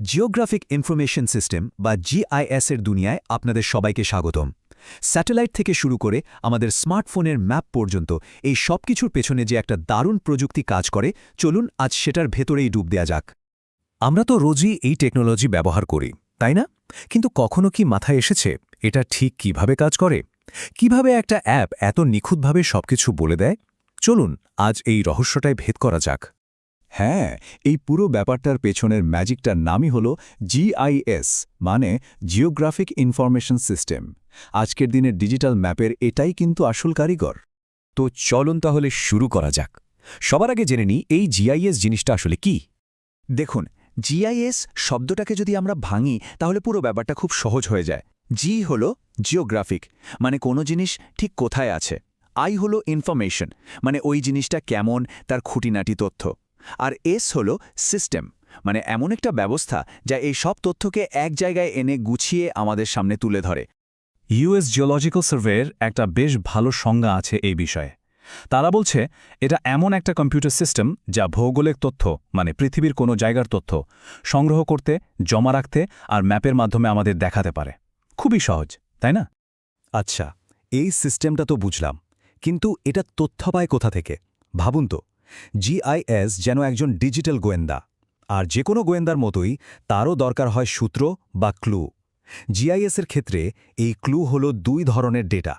Geographic information system বা GIS এর দুনিয়ায় আপনাদের সবাইকে স্বাগতম। স্যাটেলাইট থেকে শুরু করে আমাদের স্মার্টফোনের ম্যাপ পর্যন্ত এই সবকিছুর পেছনে যে একটা দারুণ প্রযুক্তি কাজ করে, চলুন আজ সেটার ভেতরেই ডুব দেয়া যাক। আমরা তো রোজই এই টেকনোলজি ব্যবহার করি, তাই না? কিন্তু কখনো কি মাথায় এসেছে এটা ঠিক কিভাবে কাজ করে? কিভাবে একটা অ্যাপ এত নিখুঁতভাবে সবকিছু বলে দেয়? চলুন আজ এই রহস্যটায় ভেদ করা যাক। হ্যাঁ, এই পুরো ব্যাপারটার পেছনের ম্যাজিকটার নামই হল জিআইএস, মানে জিওগ্রাফিক ইনফরমেশন সিস্টেম। আজকের দিনের ডিজিটাল ম্যাপের এটাই কিন্তু আসল কারিগর। তো চলুন তাহলে শুরু করা যাক। সবার আগে জেনে নিই এই জিআইএস জিনিসটা আসলে কি। দেখুন, জিআইএস শব্দটাকে যদি আমরা ভাঙি তাহলে পুরো ব্যাপারটা খুব সহজ হয়ে যায়। জি হল জিওগ্রাফিক, মানে কোনো জিনিস ঠিক কোথায় আছে। আই হল ইনফরমেশন, মানে ওই জিনিসটা কেমন, তার খুঁটিনাটি তথ্য। আর এস হল সিস্টেম, মানে এমন একটা ব্যবস্থা যা এই সব তথ্যকে এক জায়গায় এনে গুছিয়ে আমাদের সামনে তুলে ধরে। ইউএস জিওলজিক্যাল সার্ভের একটা বেশ ভালো সংজ্ঞা আছে এই বিষয়ে। তারা বলছে এটা এমন একটা কম্পিউটার সিস্টেম যা ভৌগোলিক তথ্য, মানে পৃথিবীর কোনো জায়গার তথ্য সংগ্রহ করতে, জমা রাখতে আর ম্যাপের মাধ্যমে আমাদের দেখাতে পারে। খুবই সহজ, তাই না? আচ্ছা, এই সিস্টেমটা তো বুঝলাম, কিন্তু এটা তথ্য পায় কোথা থেকে? ভাবুন তো, জিআইএস যেন একজন ডিজিটাল গোয়েন্দা, আর যে কোনো গোয়েন্দার মতোই তারও দরকার হয় সূত্র বা ক্লু। জিআইএসের ক্ষেত্রে এই ক্লু হল দুই ধরনের ডেটা।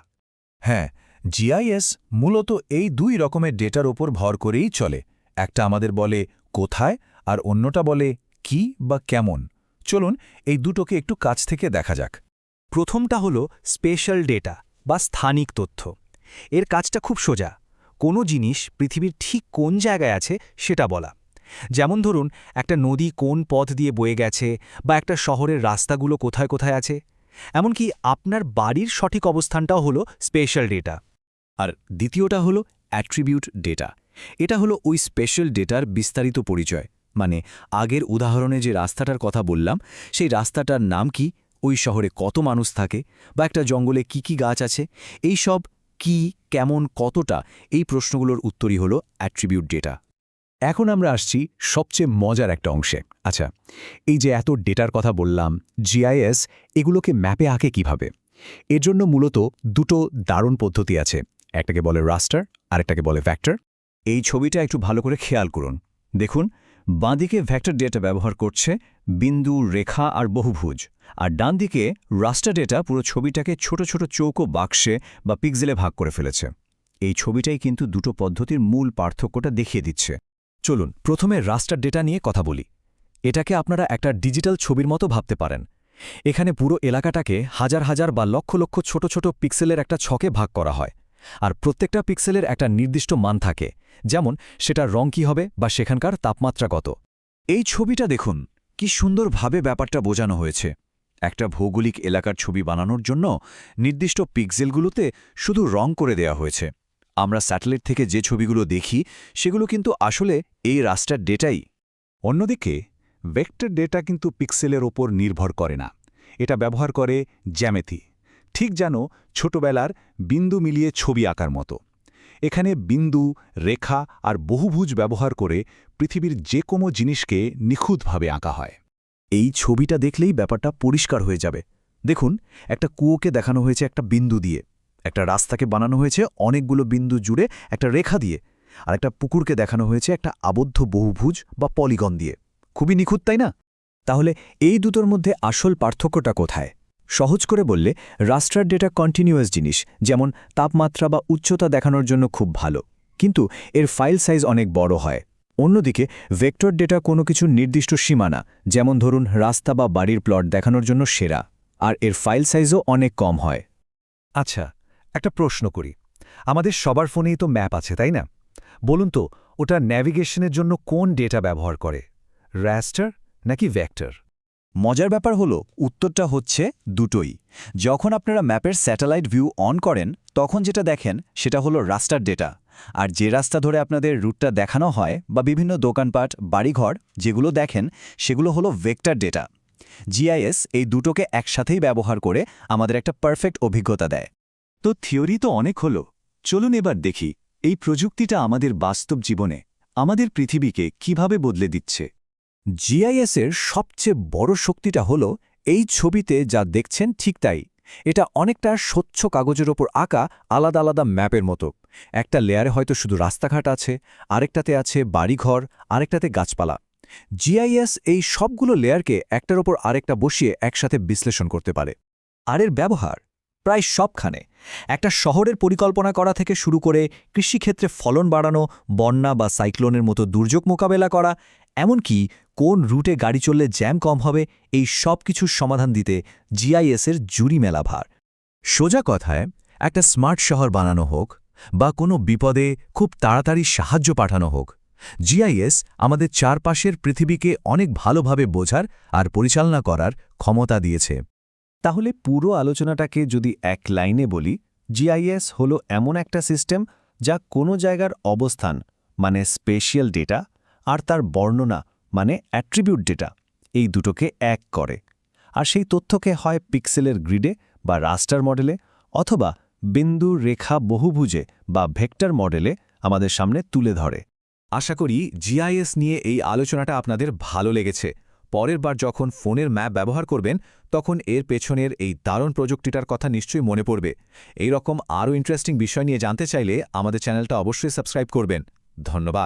হ্যাঁ, জিআইএস মূলত এই দুই রকমের ডেটার ওপর ভর করেই চলে। একটা আমাদের বলে কোথায়, আর অন্যটা বলে কি বা কেমন। চলুন এই দুটোকে একটু কাছ থেকে দেখা যাক। প্রথমটা হল স্পেশাল ডেটা বা স্থানিক তথ্য। এর কাজটা খুব সোজা, কোনো জিনিস পৃথিবীর ঠিক কোন জায়গায় আছে সেটা বলা। যেমন ধরুন, একটা নদী কোন পথ দিয়ে বয়ে গেছে, বা একটা শহরের রাস্তাগুলো কোথায় কোথায় আছে। এমনকি আপনার বাড়ির সঠিক অবস্থানটাও হলো স্পেশাল ডেটা। আর দ্বিতীয়টা হলো অ্যাট্রিবিউট ডেটা। এটা হলো ওই স্পেশাল ডেটার বিস্তারিত পরিচয়, মানে আগের উদাহরণে যে রাস্তাটার কথা বললাম, সেই রাস্তাটার নাম কি, ওই শহরে কত মানুষ থাকে, বা একটা জঙ্গলে কি কি গাছ আছে। এই সব কি, কেমন, কতটা, এই প্রশ্নগুলোর উত্তরই হলো অ্যাট্রিবিউট ডেটা। এখন আমরা আসছি সবচেয়ে মজার একটা অংশে। আচ্ছা, এই যে এত ডেটার কথা বললাম, জিআইএস এগুলোকে ম্যাপে আঁকে কিভাবে? এর জন্য মূলত দুটো দারুণ পদ্ধতি আছে। একটাকে বলে রাস্টার, আরেকটাকে বলে ভেক্টর। এই ছবিটা একটু ভালো করে খেয়াল করুন। দেখুন, বাঁদিকে ভেক্টর ডেটা ব্যবহার করছে বিন্দু, রেখা আর বহুভুজ, আর ডান দিকে রাস্টার ডেটা পুরো ছবিটাকে ছোট ছোট চৌকো বাক্সে বা পিক্সেলে ভাগ করে ফেলেছে। এই ছবিটাই কিন্তু দুটো পদ্ধতির মূল পার্থক্যটা দেখিয়ে দিচ্ছে। চলুন প্রথমে রাস্টার ডেটা নিয়ে কথা বলি। এটাকে আপনারা একটা ডিজিটাল ছবির মতো ভাবতে পারেন। এখানে পুরো এলাকাটাকে হাজার হাজার বা লক্ষ লক্ষ ছোট ছোট পিক্সেলের একটা ছকে ভাগ করা হয়, আর প্রত্যেকটা পিক্সেলের একটা নির্দিষ্ট মান থাকে, যেমন সেটার রং কী হবে বা সেখানকার তাপমাত্রা কত। এই ছবিটা দেখুন, কি সুন্দরভাবে ব্যাপারটা বোঝানো হয়েছে। একটা ভৌগোলিক এলাকার ছবি বানানোর জন্য নির্দিষ্ট পিক্সেলগুলোতে শুধু রং করে দেয়া হয়েছে। আমরা স্যাটেলাইট থেকে যে ছবিগুলো দেখি সেগুলো কিন্তু আসলে এই রাস্টার ডেটাই। অন্যদিকে ভেক্টর ডেটা কিন্তু পিক্সেলের ওপর নির্ভর করে না, এটা ব্যবহার করে জ্যামিতি, ঠিক যেন ছোটবেলার বিন্দু মিলিয়ে ছবি আঁকার মতো। এখানে বিন্দু, রেখা আর বহুভুজ ব্যবহার করে পৃথিবীর যে কোনো জিনিসকে নিখুঁতভাবে আঁকা হয়। এই ছবিটা দেখলেই ব্যাপারটা পরিষ্কার হয়ে যাবে। দেখুন, একটা কুয়োকে দেখানো হয়েছে একটা বিন্দু দিয়ে, একটা রাস্তাকে বানানো হয়েছে অনেকগুলো বিন্দু জুড়ে একটা রেখা দিয়ে, আর একটা পুকুরকে দেখানো হয়েছে একটা আবদ্ধ বহুভুজ বা পলিগন দিয়ে। খুবই নিখুঁত, তাই না? তাহলে এই দুটোর মধ্যে আসল পার্থক্যটা কোথায়? সহজ করে বললে, রাস্টার ডেটা কন্টিনিউয়াস জিনিস, যেমন তাপমাত্রা বা উচ্চতা দেখানোর জন্য খুব ভালো, কিন্তু এর ফাইল সাইজ অনেক বড় হয়। অন্যদিকে ভেক্টর ডেটা কোনো কিছুর নির্দিষ্ট সীমানা, যেমন ধরুন রাস্তা বা বাড়ির প্লট দেখানোর জন্য সেরা, আর এর ফাইল সাইজও অনেক কম হয়। আচ্ছা, একটা প্রশ্ন করি। আমাদের সবার ফোনেই তো ম্যাপ আছে, তাই না? বলুন তো, ওটা ন্যাভিগেশনের জন্য কোন ডেটা ব্যবহার করে, রাস্টার নাকি ভেক্টর? মজার ব্যাপার হলো, উত্তরটা হচ্ছে দুটোই। যখন আপনারা ম্যাপের স্যাটেলাইট ভিউ অন করেন, তখন যেটা দেখেন সেটা হলো রাস্টার ডেটা, আর যে রাস্তা ধরে আপনাদের রুটটা দেখানো হয় বা বিভিন্ন দোকানপাট, বাড়িঘর যেগুলো দেখেন, সেগুলো হলো ভেক্টর ডেটা। জিআইএস এই দুটোকে একসাথেই ব্যবহার করে আমাদের একটা পারফেক্ট অভিজ্ঞতা দেয়। তো থিওরি তো অনেক হলো, চলুন এবার দেখি এই প্রযুক্তিটা আমাদের বাস্তব জীবনে আমাদের পৃথিবীকে কিভাবে বদলে দিচ্ছে। জিআইএসের সবচেয়ে বড় শক্তিটা হলো এই ছবিতে যা দেখছেন ঠিক তাই। এটা অনেকটা স্বচ্ছ কাগজের ওপর আঁকা আলাদা আলাদা ম্যাপের মতো। একটা লেয়ারে হয়তো শুধু রাস্তাঘাট আছে, আরেকটাতে আছে বাড়িঘর, আরেকটাতে গাছপালা। জিআইএস এই সবগুলো লেয়ারকে একটার ওপর আরেকটা বসিয়ে একসাথে বিশ্লেষণ করতে পারে। আর এর ব্যবহার প্রায় সবখানে। একটা শহরের পরিকল্পনা করা থেকে শুরু করে কৃষিক্ষেত্রে ফলন বাড়ানো, বন্যা বা সাইক্লোনের মতো দুর্যোগ মোকাবেলা করা, এমনকি কোন রুটে গাড়ি চললে জ্যাম কম হবে, এই সব কিছুর সমাধান দিতে জিআইএসের জুরি মেলা ভার। সোজা কথায়, একটা স্মার্ট শহর বানানো হোক বা কোনো বিপদে খুব তাড়াতাড়ি সাহায্য পাঠানো হোক, জিআইএস আমাদের চারপাশের পৃথিবীকে অনেক ভালোভাবে বোঝার আর পরিচালনা করার ক্ষমতা দিয়েছে। তাহলে পুরো আলোচনাটাকে যদি এক লাইনে বলি, জিআইএস হলো এমন একটা সিস্টেম যা কোনো জায়গার অবস্থান মানে স্পেশিয়াল ডেটা আর তার বর্ণনা মানে অ্যাট্রিবিউট ডেটা, এই দুটোকে এক করে। আর সেই তথ্যকে হয় পিক্সেলের গ্রিডে বা রাস্টার মডেলে অথবা বিন্দু রেখা বহুভুজে বা ভেক্টর মডেলে আমাদের সামনে তুলে ধরে। আশা করি জিআইএস নিয়ে এই আলোচনাটা আপনাদের ভালো লেগেছে। পরের বার যখন ফোনের ম্যাপ ব্যবহার করবেন, তখন এর পেছনের এই দারুণ প্রযুক্তিটার কথা নিশ্চয়ই মনে পড়বে। এই রকম আরও ইন্টারেস্টিং বিষয় নিয়ে জানতে চাইলে আমাদের চ্যানেলটা অবশ্যই সাবস্ক্রাইব করবেন। ধন্যবাদ।